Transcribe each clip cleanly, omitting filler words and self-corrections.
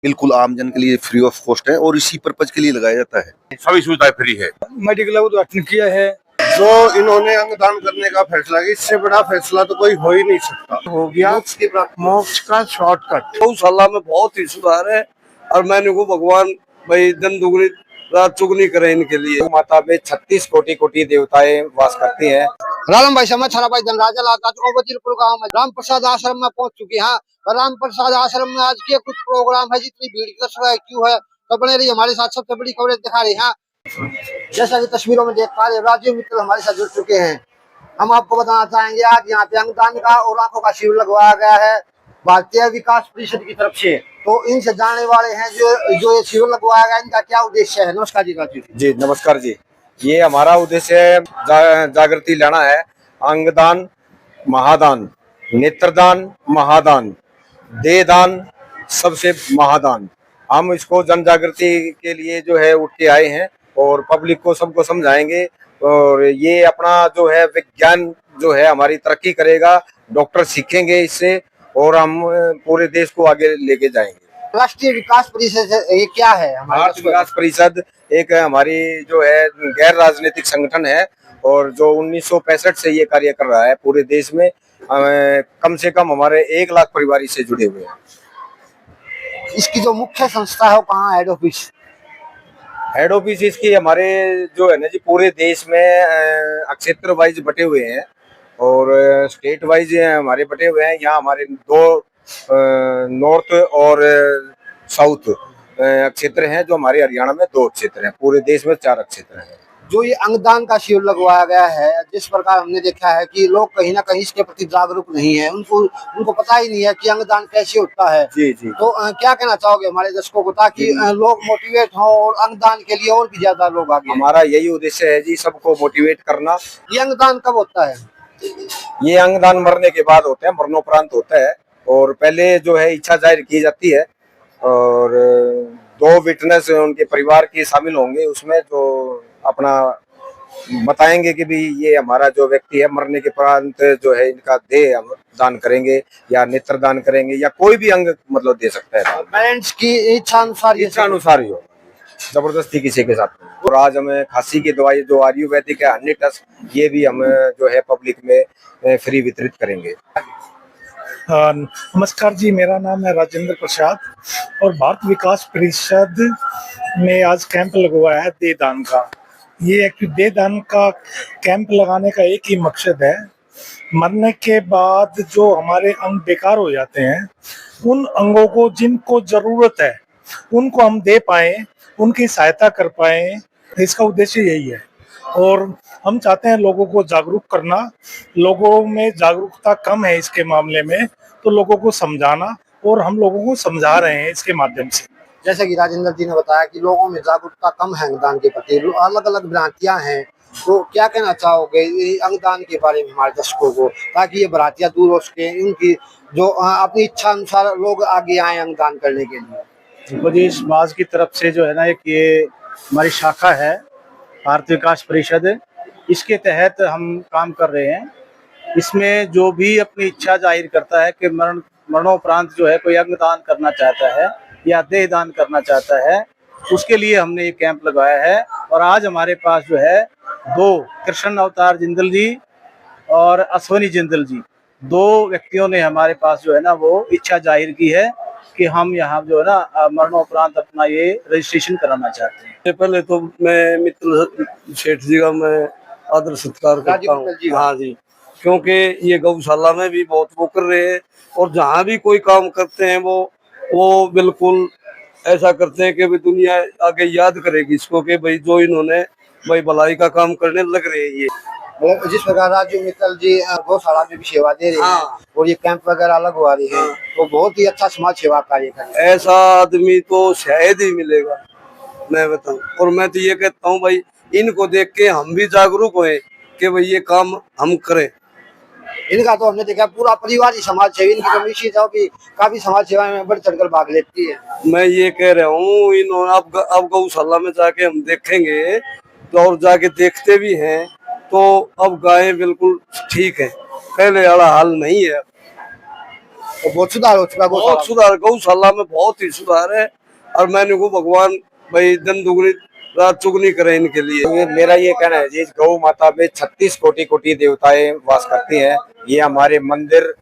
बिल्कुल आमजन के लिए फ्री ऑफ कॉस्ट है और इसी पर्पज के लिए लगाया जाता है। सभी सुविधाएं फ्री है। मेडिकल का उद्घाटन किया है। जो इन्होंने अंगदान करने का फैसला किया, इससे बड़ा फैसला तो कोई हो ही नहीं सकता। हो गया मोक्ष का शॉर्टकट। गौशाला में बहुत ही सुधार है और मैंने को भगवान भाई दिन दुगनी रात चुगनी करे इनके लिए। माता में 36 कोटि कोटि देवताएं वास करती हैं। राम भाई समय छरा भाई धनराजा लाता तो गाँव में राम प्रसाद आश्रम में पहुंच चुके हैं। और राम प्रसाद आश्रम में आज के कुछ प्रोग्राम है, जितनी भीड़ की क्यों है तो बने रही हमारे साथ। सबसे बड़ी खबरें दिखा रही हैं, जैसा कि तस्वीरों में देख पा रहे राजीव मित्तल हमारे साथ जुड़ चुके हैं। हम आपको बताना चाहेंगे आज यहाँ पे अंगदान का और आंखों का शिविर लगवाया गया है भारतीय विकास परिषद की तरफ से। तो इनसे जानने वाले हैं जो ये शिविर लगवाया गया, इनका क्या उद्देश्य है। नमस्कार जी राजीव जी नमस्कार जी। ये हमारा उद्देश्य है जागृति लाना है। अंगदान, महादान, नेत्रदान, महादान, देहदान, सबसे महादान। हम इसको जन जागृति के लिए जो है उठ के आए हैं और पब्लिक को सबको समझाएंगे। और ये अपना जो है विज्ञान जो है हमारी तरक्की करेगा, डॉक्टर सीखेंगे इससे और हम पूरे देश को आगे लेके जाएंगे। राष्ट्रीय विकास परिषद ये क्या है? राष्ट्रीय विकास परिषद एक हमारी जो है गैर राजनीतिक संगठन है और जो 1965 से ये कार्य कर रहा है पूरे देश में। कम से कम हमारे 1 लाख परिवार इससे जुड़े हुए हैं। इसकी जो मुख्य संस्था है वो कहाँ, हेड ऑफिस? हेड ऑफिस इसकी हमारे जो है ना जी पूरे देश में क्षेत्र वाइज बटे हुए हैं और स्टेट वाइज हमारे बटे हुए हैं। यहाँ हमारे 2 नॉर्थ और साउथ क्षेत्र हैं, जो हमारे हरियाणा में 2 क्षेत्र हैं। पूरे देश में 4 क्षेत्र हैं। जो ये अंगदान का शिविर लगवाया गया है, जिस प्रकार हमने देखा है कि लोग कहीं ना कहीं इसके प्रति जागरूक नहीं है, उनको पता ही नहीं है कि अंगदान कैसे होता है। जी जी। तो क्या कहना चाहोगे हमारे दर्शकों को, ताकि लोग मोटिवेट हों और अंगदान के लिए और भी ज्यादा लोग आगे? हमारा यही उद्देश्य है जी, सबको मोटिवेट करना। ये अंगदान कब होता है? ये अंगदान मरने के बाद होता है, मरणोपरांत होता है। और पहले जो है इच्छा जाहिर की जाती है और 2 विटनेस उनके परिवार के शामिल होंगे उसमें, जो अपना बताएंगे कि भी ये हमारा जो व्यक्ति है मरने के उपरांत जो है इनका देह हम दान करेंगे या नेत्र दान करेंगे या कोई भी अंग मतलब दे सकता है। पेरेंट्स की इच्छा अनुसार ही हो, जबरदस्ती किसी के साथ। और आज हमें खांसी की दवाई जो आयुर्वेदिक है हनीटस, ये भी हम जो है पब्लिक में फ्री वितरित करेंगे। नमस्कार जी, मेरा नाम है राजेंद्र प्रसाद और भारत विकास परिषद में आज कैंप लगवाया है देहदान का। ये देहदान का कैंप लगाने का एक ही मकसद है, मरने के बाद जो हमारे अंग बेकार हो जाते हैं उन अंगों को जिनको जरूरत है उनको हम दे पाएं, उनकी सहायता कर पाएं। इसका उद्देश्य यही है और हम चाहते हैं लोगों को जागरूक करना। लोगों में जागरूकता कम है इसके मामले में, तो लोगों को समझाना, और हम लोगों को समझा रहे हैं इसके माध्यम से। जैसे कि राजेंद्र जी ने बताया कि लोगों में जागरूकता कम है अंगदान के प्रति, अलग अलग भ्रांतियां हैं। तो क्या कहना चाहोगे अंगदान के बारे में हमारे दर्शकों को, ताकि ये भ्रांतियां दूर हो सके, उनकी जो अपनी इच्छा अनुसार लोग आगे आए अंगदान करने के लिए? मुझे समाज की तरफ से जो है ना, एक ये हमारी शाखा है भारत विकास परिषद, इसके तहत हम काम कर रहे हैं। इसमें जो भी अपनी इच्छा जाहिर करता है कि मरणोपरांत जो है कोई अंगदान करना चाहता है या देहदान करना चाहता है, उसके लिए हमने ये कैंप लगाया है। और आज हमारे पास जो है 2 कृष्ण अवतार जिंदल जी और अश्वनी जिंदल जी, 2 व्यक्तियों ने हमारे पास जो है ना वो इच्छा जाहिर की है कि हम यहाँ जो है ना मरणोपरांत अपना ये रजिस्ट्रेशन कराना चाहते हैं। पहले तो मैं मित्र सेठ जी का मैं आदर सत्कार करता हूँ। हाँ जी, क्योंकि ये गौशाला में भी बहुत वो कर रहे हैं और जहाँ भी कोई काम करते हैं वो बिल्कुल ऐसा करते हैं कि भाई दुनिया आगे याद करेगी इसको कि भाई जो इन्होंने भाई भलाई का काम करने लग रहे हैं। ये जिस प्रकार राजीव मित्तल जी गौशाला में भी सेवा दे रहे हैं और ये कैंप वगैरह अलग हुआ रही है, तो बहुत ही अच्छा समाज सेवा कार्य कर रहे हैं। ऐसा आदमी तो शायद ही मिलेगा, मैं बताऊं। और मैं तो ये कहता हूँ भाई, इनको देख के हम भी जागरूक हुए कि भाई ये काम हम करें। इनका तो हमने देखा पूरा परिवार ही समाज सेवी, इनकी तो मिशी भी काफी समाज सेवा में बढ़ चढ़कर भाग लेती है। मैं ये कह रहा हूँ, इन्होंने अब गौशाला में जाके हम देखेंगे तो, और जाके देखते भी हैं तो अब गायें बिल्कुल ठीक है, पहले वाला हाल नहीं है। तो बहुत सुधार हो चुका है बहुत गौशाला सुधार, गौशाला में बहुत ही सुधार है। और मैंने को भगवान भाई दिन दुगनी रात चुगनी करे इनके लिए। मेरा ये कहना है जी, गौ माता में 36 कोटि देवताएं वास करती हैं। ये हमारे मंदिर,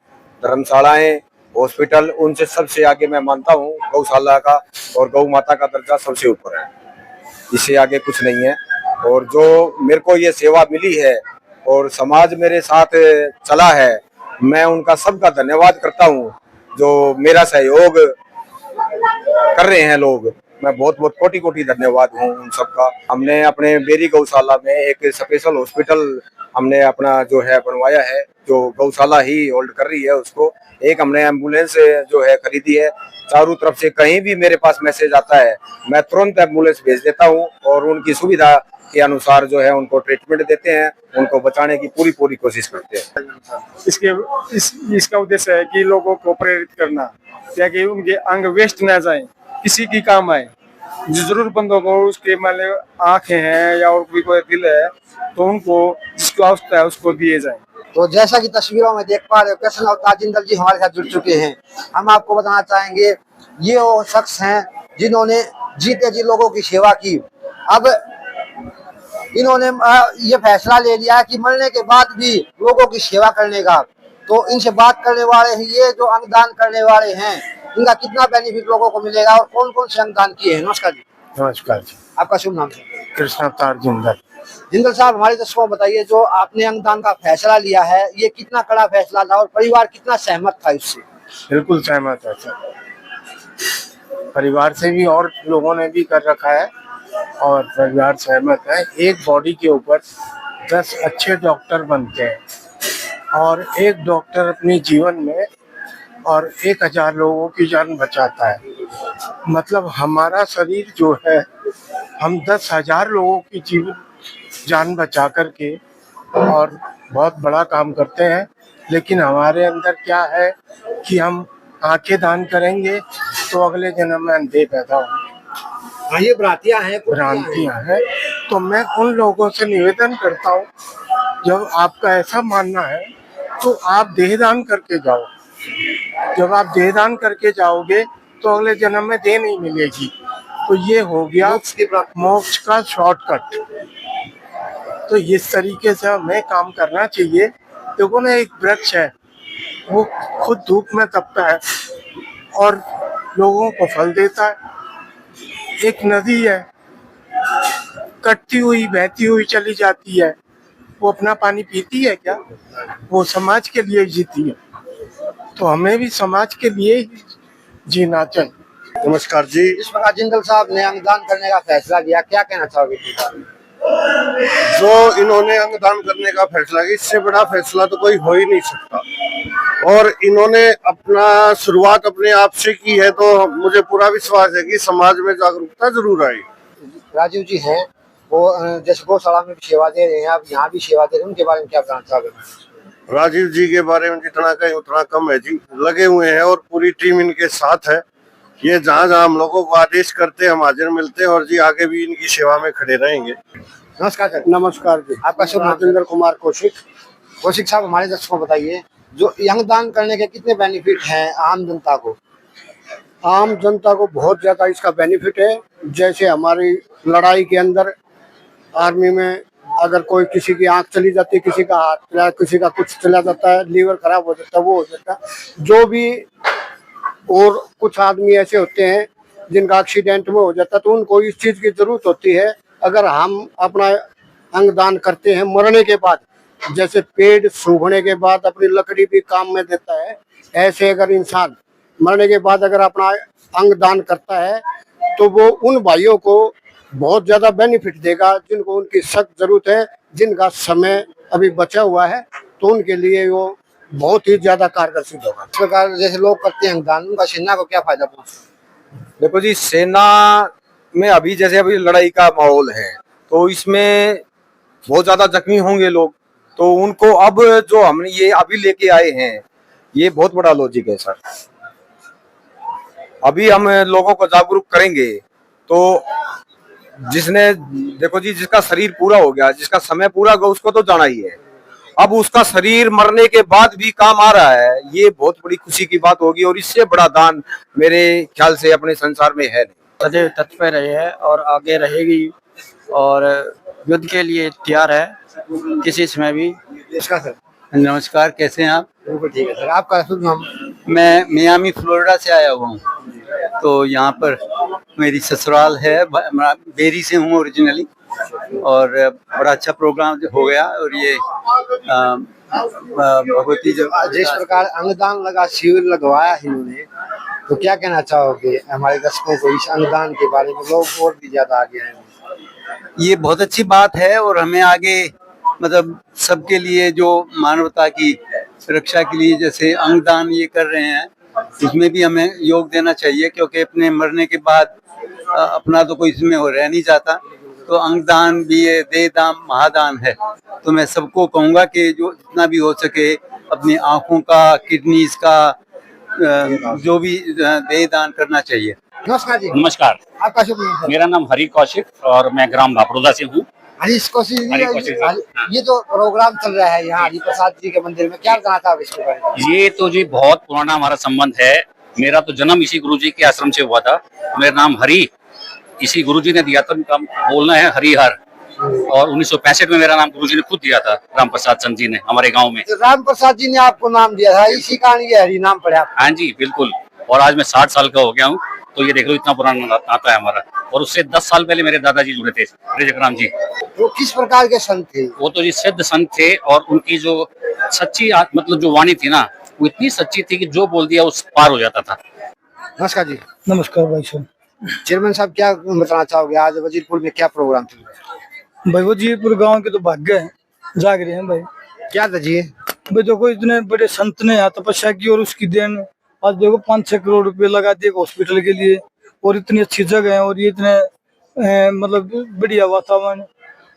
धर्मशालाएं, हॉस्पिटल, उनसे सबसे आगे मैं मानता हूँ गौशाला का, और गौ माता का दर्जा सबसे ऊपर है, इससे आगे कुछ नहीं है। और जो मेरे को ये सेवा मिली है और समाज मेरे साथ चला है, मैं उनका सबका धन्यवाद करता हूँ। जो मेरा सहयोग कर रहे हैं लोग, मैं बहुत बहुत कोटि धन्यवाद हूँ उन सबका। हमने अपने बेरी गौशाला में एक स्पेशल हॉस्पिटल हमने अपना जो है बनवाया है, जो गौशाला ही होल्ड कर रही है उसको। एक हमने एम्बुलेंस जो है खरीदी है। चारों तरफ से कहीं भी मेरे पास मैसेज आता है, मैं तुरंत एम्बुलेंस भेज देता हूँ और उनकी सुविधा के अनुसार जो है उनको ट्रीटमेंट देते हैं, उनको बचाने की पूरी कोशिश करते हैं। इसका उद्देश्य है कि लोगों को प्रेरित करना, ताकि उनके अंग वेस्ट न जाए, किसी की काम आए। जो जरूरतमंदों को उसके मान लो आंखें हैं या और भी कोई दिल है, तो उनको जिसको आवश्यकता है उसको दिए जाए। तो जैसा कि तस्वीरों में देख पा रहे हो, कृष्ण अवतार जिंदल जी हमारे साथ जुड़ चुके हैं। हम आपको बताना चाहेंगे, ये वो शख्स हैं जिन्होंने जीते जी लोगों की सेवा की। अब इन्होंने ये फैसला ले लिया कि मरने के बाद भी लोगों की सेवा करने का। तो इनसे बात करने वाले हैं, ये जो अंगदान करने वाले हैं, इनका कितना बेनिफिट लोगों को मिलेगा और कौन कौन से अंगदान किए हैं। नमस्कार जी। नमस्कार जी। आपका शुभ नाम है? कृष्ण अवतार जिंदल। जिंदल साहब, हमारे दर्शकों को बताइए, जो आपने अंगदान का फैसला लिया है, ये कितना कड़ा फैसला था और परिवार कितना सहमत था इससे? बिल्कुल सहमत है सर, परिवार से भी और लोगों ने भी कर रखा है और परिवार सहमत है। एक बॉडी के ऊपर 10 अच्छे डॉक्टर बनते हैं और एक डॉक्टर अपने जीवन में और 1000 लोगों की जान बचाता है। मतलब हमारा शरीर जो है, हम 10,000 लोगों की जान बचा करके और बहुत बड़ा काम करते हैं। लेकिन हमारे अंदर क्या है कि हम आंखें दान करेंगे तो अगले जन्म में अंधे पैदा होंगे। हाँ, ये भ्रांतियां हैं, भ्रांतियां हैं। तो मैं उन लोगों से निवेदन करता हूँ, जब आपका ऐसा मानना है तो आप देहदान करके जाओ। जब आप देहदान करके जाओगे तो अगले जन्म में देह नहीं मिलेगी। तो ये हो गया मोक्ष का शॉर्टकट। तो इस तरीके से हमें काम करना चाहिए। देखो ना, एक वृक्ष है, वो खुद धूप में तपता है और लोगों को फल देता है। एक नदी है, कटती हुई बहती हुई चली जाती है, वो अपना पानी पीती है क्या? वो समाज के लिए जीती है। तो हमें भी समाज के लिए ही जीना चाहिए। नमस्कार जी। इस प्रकार जिंदल साहब ने अंगदान करने का फैसला लिया, क्या कहना चाहोगे? जो इन्होंने अंगदान करने का फैसला किया, इससे बड़ा फैसला तो कोई हो ही नहीं सकता। और इन्होंने अपना शुरुआत अपने आप से की है, तो मुझे पूरा विश्वास है कि समाज में जागरूकता जरूर आएगी। राजीव जी हैं, वो जैसे गौशाला में भी सेवा दे रहे हैं, आप यहाँ भी सेवा दे रहे हैं, उनके बारे में क्या कहना चाहोगे? राजीव जी के बारे में जितना कहें उतना कम है जी। लगे हुए हैं और पूरी टीम इनके साथ है। ये जहाँ जहाँ हम लोगों को आदेश करते हैं, हम हाजिर मिलते हैं और जी आगे भी इनकी सेवा में खड़े रहेंगे। नमस्कार सर। नमस्कार जी। आपका शुभ नाम? राजेंद्र कुमार कौशिक। कौशिक साहब, हमारे दर्शकों को बताइए, जो अंगदान करने के कितने बेनिफिट हैं आम जनता को? आम जनता को बहुत ज्यादा इसका बेनिफिट है। जैसे हमारी लड़ाई के अंदर आर्मी में अगर कोई किसी की आंख चली जाती है, किसी का हाथ चला, किसी का कुछ चला जाता है, लीवर खराब हो जाता है, वो हो जाता है जो भी। और कुछ आदमी ऐसे होते हैं जिनका एक्सीडेंट में हो जाता है, तो उनको इस चीज की जरूरत होती है। अगर हम अपना अंगदान करते हैं मरने के बाद, जैसे पेड़ सूखने के बाद अपनी लकड़ी भी काम में देता है, ऐसे अगर इंसान मरने के बाद अगर अपना अंगदान करता है तो वो उन भाइयों को बहुत ज्यादा बेनिफिट देगा जिनको उनकी सख्त जरूरत है, जिनका समय अभी बचा हुआ है, तो उनके लिए वो बहुत ही ज्यादा कारगर सिद्ध होगा। इस प्रकार जैसे लोग करते हैं अंगदान, उनका सेना को क्या फायदा पहुंचता? देखो जी, सेना में अभी जैसे अभी लड़ाई का माहौल है, तो इसमें बहुत ज्यादा जख्मी होंगे लोग। तो उनको अब जो हमने ये अभी लेके आए हैं, ये बहुत बड़ा लॉजिक है सर। अभी हम लोगों को जागरूक करेंगे तो जिसने, देखो जी, जिसका शरीर पूरा हो गया, जिसका समय पूरा होगा, उसको तो जाना ही है। अब उसका शरीर मरने के बाद भी काम आ रहा है, ये बहुत बड़ी खुशी की बात होगी। और इससे बड़ा दान मेरे ख्याल से अपने संसार में है नहीं। सदैव तत्पर रही है और आगे रहेगी और युद्ध के लिए तैयार है किसी समय भी। इसका सर नमस्कार, कैसे हैं आप? बिल्कुल ठीक है सर। आपका शुभ नाम? मैं मियामी फ्लोरिडा से आया हुआ हूँ, तो यहाँ पर मेरी ससुराल है, मैं बेरी से हूँ ओरिजिनली। और बड़ा अच्छा प्रोग्राम हो गया। और ये भगवती जो जिस प्रकार अंगदान लगा शिविर लगवाया है इन्होंने, तो क्या कहना चाहोगे हमारे दर्शकों को इस अंगदान के बारे में? लोग और भी ज्यादा आगे हैं। ये बहुत अच्छी बात है और हमें आगे मतलब सबके लिए जो मानवता की रक्षा के लिए जैसे अंगदान ये कर रहे हैं, इसमें भी हमें योग देना चाहिए, क्योंकि अपने मरने के बाद अपना तो कोई इसमें हो रह नहीं जाता। तो अंगदान भी ये देहदान महादान है। तो मैं सबको कहूँगा कि जो जितना भी हो सके अपनी आँखों का, किडनीज का, जो भी देहदान करना चाहिए। नमस्कार जी। नमस्कार, आपका शुभ नाम सर? मेरा नाम हरी कौशिक और मैं ग्राम बापरोदा से हूँ। हरीश कौशिक हरी कौशिक जी, ये जो प्रोग्राम चल रहा है यहाँ हरि प्रसाद जी के मंदिर में, क्या बताना चाहोगे इसके बारे में? ये तो जी बहुत पुराना हमारा संबंध है। मेरा तो जन्म इसी गुरुजी के आश्रम से हुआ था। मेरा नाम हरी इसी गुरुजी ने दिया था, उनका बोलना है हरिहर। और 1965 में मेरा नाम गुरुजी ने खुद दिया था, राम प्रसाद संत जी ने हमारे गाँव में। तो राम प्रसाद जी ने आपको नाम दिया था, इसी कारण ये हरि नाम पड़ा। हाँ जी बिल्कुल। और आज मैं 60 साल का हो गया हूँ, तो ये देख लो इतना पुराना नाता है हमारा। और उससे 10 साल पहले मेरे दादाजी जुड़े थे, जगराम जी। वो किस प्रकार के संत थे? वो तो जी सिद्ध संत थे और उनकी जो सच्ची मतलब जो वाणी थी ना, वो इतनी सच्ची थी कि जो बोल दिया उस पार हो जाता था। नमस्कार जी। नमस्कार भाई साहब। चेयरमैन साहब, क्या बताना चाहोगे आज वजीरपुर में क्या प्रोग्राम चल रहा है? भाई वजीरपुर गांव के तो भाग्य हैं, जाग रहे हैं भाई। क्या दजिए? भाई देखो इतने बड़े संत ने यहाँ तपस्या की और उसकी देन आज देखो 5-6 करोड़ रुपए लगा दिए हॉस्पिटल के लिए। और इतनी अच्छी जगह है और ये इतने मतलब बढ़िया वातावरण,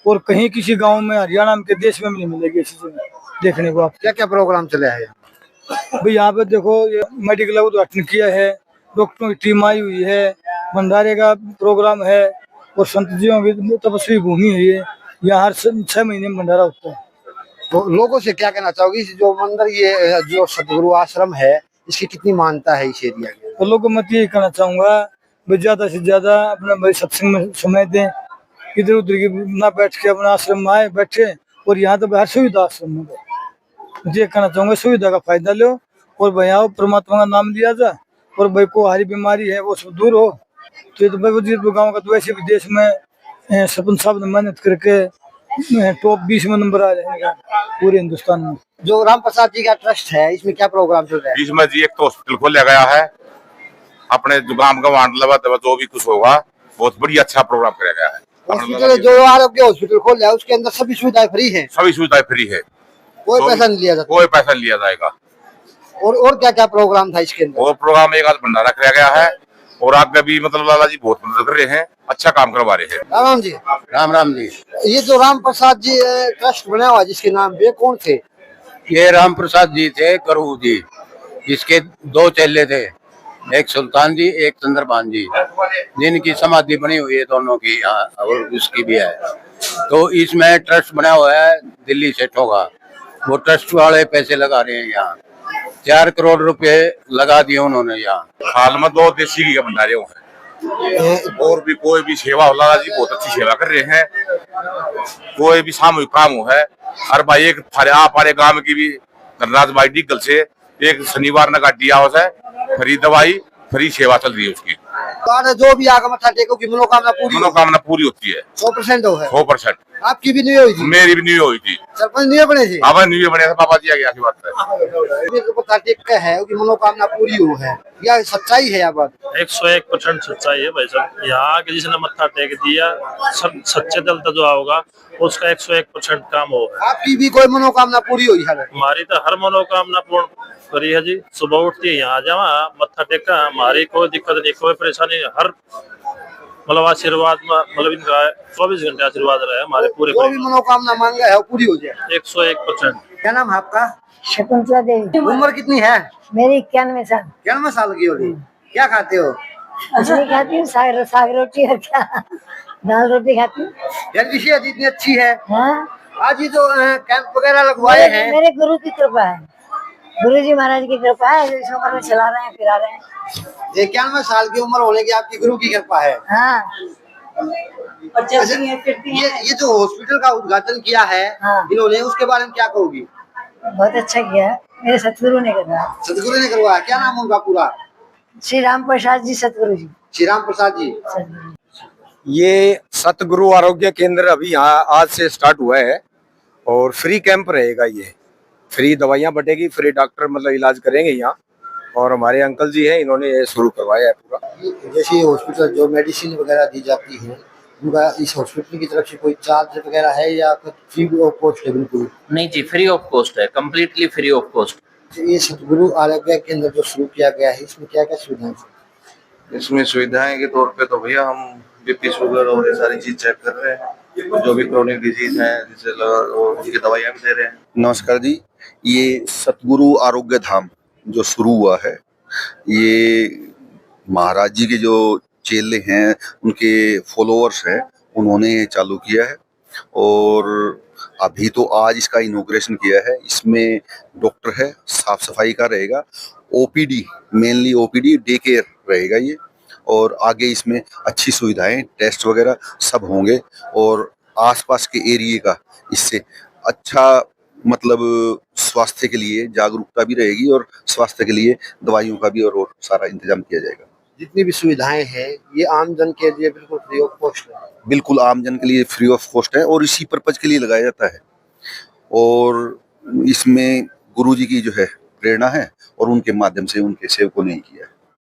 और कहीं किसी गांव में हरियाणा के देश में नहीं मिलेगी ऐसी जगह देखने को। आप क्या क्या प्रोग्राम चले हैं? भाई यहाँ पे देखो ये मेडिकल का उद्घाटन किया है, डॉक्टरों की टीम आई हुई है, भंडारे का प्रोग्राम है और संत जियों की तपस्वी भूमि है ये। यहाँ हर 6 महीने में भंडारा होता है। तो लोगों से क्या कहना चाहोगे जो मंदिर ये जो सदगुरु आश्रम है, इसकी कितनी मान्यता है इस एरिया की? तो लोगों को मैं यही कहना चाहूंगा भाई ज्यादा से ज्यादा अपना भाई सत्संग में समय दें, इधर उधर की ना बैठ के अपना आश्रम में आए बैठे। और यहाँ तो हर सुविधा आश्रम में, ये कहना चाहूंगा सुविधा का फायदा लो और भाई आओ, परमात्मा का नाम लिया जाए और भाई को हरी बीमारी है वो सब दूर हो। तो ये तो भाई वजीरपुर गाँव का तो वैसे भी देश में सरपंच साहब ने मेहनत करके टॉप 20 में नंबर आ जाएगा पूरे हिंदुस्तान में। जो राम प्रसाद जी का ट्रस्ट है, इसमें क्या प्रोग्राम चल रहा है? इसमें जी एक तो हॉस्पिटल खोला गया है, अपने गांव का जो भी कुछ होगा बहुत बढ़िया अच्छा प्रोग्राम किया गया है। हॉस्पिटल जो आरोग्य हॉस्पिटल खोल रहा है उसके अंदर सभी सुविधाएं फ्री है? सभी सुविधाएं फ्री है, कोई पैसा नहीं लिया जाता? कोई पैसा नहीं लिया जाएगा। और क्या क्या प्रोग्राम था इसके अंदर? और प्रोग्राम एक आज भंडारा कराया गया है और आगे भी मतलब लाला जी बहुत मदद कर रहे हैं, अच्छा काम करवा रहे हैं। राम राम जी। राम राम जी। ये जो राम प्रसाद जी ट्रस्ट बना हुआ जिसके नाम पे, कौन थे? ये राम प्रसाद जी थे करू जी, जिसके 2 चेले थे, एक सुल्तान जी एक चंद्रपान जी, जिनकी समाधि बनी हुई है दोनों की यहाँ और उसकी भी है। तो इसमें ट्रस्ट बना हुआ है दिल्ली सेठों का, वो ट्रस्ट वाले पैसे लगा रहे हैं। यहाँ 4 करोड़ रुपए लगा दिए उन्होंने। यहाँ हाल में 2 देसी घी के भंडारे हैं और भी कोई भी सेवा हो, लाला जी बहुत अच्छी सेवा कर रहे हैं। कोई भी सामूहिक काम हो है, हर भाई एक हमारे गांव की भी धनराज भाई डिगल से एक शनिवार न गाड़ी हाउस है, फ्री दवाई फ्री सेवा चल रही है उसकी। तो जो भी आगे मत्था टेको की मनोकामना पूरी होती है 100% हो है। 100%। आपकी भी नहीं हुई थी? मेरी भी नहीं हुई थी। सरपंच नहीं बने थे? अब नहीं बने थे, पापा जी आ गया बात है। मत्था टेक के है कि मनोकामना पूरी हो है, या सच्चाई है? यह बात 101% सच्चाई है भाई साहब। यहाँ आके जिसने मत्था टेक दिया सब सच्चे दिल से जो होगा उसका 101% काम होगा। आपकी भी कोई मनोकामना पूरी हुई है? हमारी तो हर मनोकामना पूर्ण करी है जी। सुबह उठती है यहाँ जावा मत्था टेका, हमारी कोई दिक्कत नहीं, कोई परेशानी नहीं। हर मतलब आशीर्वाद मतलब इनका 24 घंटे आशीर्वाद रहे हमारे पूरे। जो भी मनोकामना मांगा है वो पूरी हो जाए 101%। क्या नाम है आपका? शकुंतला देवी। उम्र कितनी है? मेरी 91 साल। 91 साल की होगी। क्या खाते हो? कुछ नहीं खाती हूँ, साग रोटी और क्या दाल रोटी खाती हूँ। यार की सेहत इतनी अच्छी है। हाँ? आज ये जो कैंप वगैरह लगवाए हैं, मेरे गुरु की कृपा है, गुरु जी महाराज की कृपा है, इस उम्र में चला रहे हैं, फिरा रहे हैं। 91 साल की उम्र होने की आपकी गुरु की कृपा है। हाँ। अच्छा, ये जो हॉस्पिटल का उद्घाटन किया है इन्होंने, उसके बारे में क्या कहोगी? बहुत अच्छा किया है, मेरे सतगुरु ने करवाया। सतगुरु ने करवाया, क्या नाम उनका पूरा? श्री राम प्रसाद जी सतगुरु जी। श्री राम प्रसाद जी। ये सतगुरु आरोग्य केंद्र अभी यहाँ आज से स्टार्ट हुआ है और फ्री कैंप रहेगा। ये फ्री दवाइयाँ बटेगी, फ्री डॉक्टर मतलब इलाज करेंगे यहाँ। और हमारे अंकल जी हैं, इन्होंने ये शुरू करवाया है पूरा। जैसे ये हॉस्पिटल जो मेडिसिन वगैरह दी जाती है, उनका इस हॉस्पिटल की तरफ से कोई चार्ज वगैरह है या फ्री ऑफ कॉस्ट है? बिल्कुल नहीं जी, फ्री ऑफ कॉस्ट है, कम्प्लीटली फ्री ऑफ कॉस्ट। ये सतगुरु आरोग्य केंद्र जो शुरू किया गया है, इसमें क्या क्या सुविधाएं? इसमें सुविधाएं के तौर पे तो भैया हम बीपी शुगर और ये सारी चीज चेक कर रहे हैं, जो भी क्रोनिक डिजीज है जिससे उनकी दवाइयां भी दे रहे हैं। नमस्कार जी, ये सतगुरु आरोग्य धाम जो शुरू हुआ है, ये महाराज जी के जो चेले हैं, उनके फॉलोअर्स हैं, उन्होंने चालू किया है। और अभी तो आज इसका इनॉग्रेशन किया है। इसमें डॉक्टर है, साफ सफाई का रहेगा, OPD mainly OPD day care रहेगा ये। और आगे इसमें अच्छी सुविधाएं, टेस्ट वगैरह सब होंगे और आसपास के एरिया का इससे अच्छा मतलब स्वास्थ्य के लिए जागरूकता भी रहेगी और स्वास्थ्य के लिए दवाइयों का भी और सारा इंतजाम किया जाएगा। जितनी भी सुविधाएं हैं ये आम जन के लिए बिल्कुल फ्री ऑफ कॉस्ट है। बिल्कुल आम जन के लिए फ्री ऑफ कॉस्ट है और इसी पर्पज के लिए लगाया जाता है। और इसमें गुरु जी की जो है प्रेरणा है और उनके माध्यम से उनके सेवकों ने ही किया है।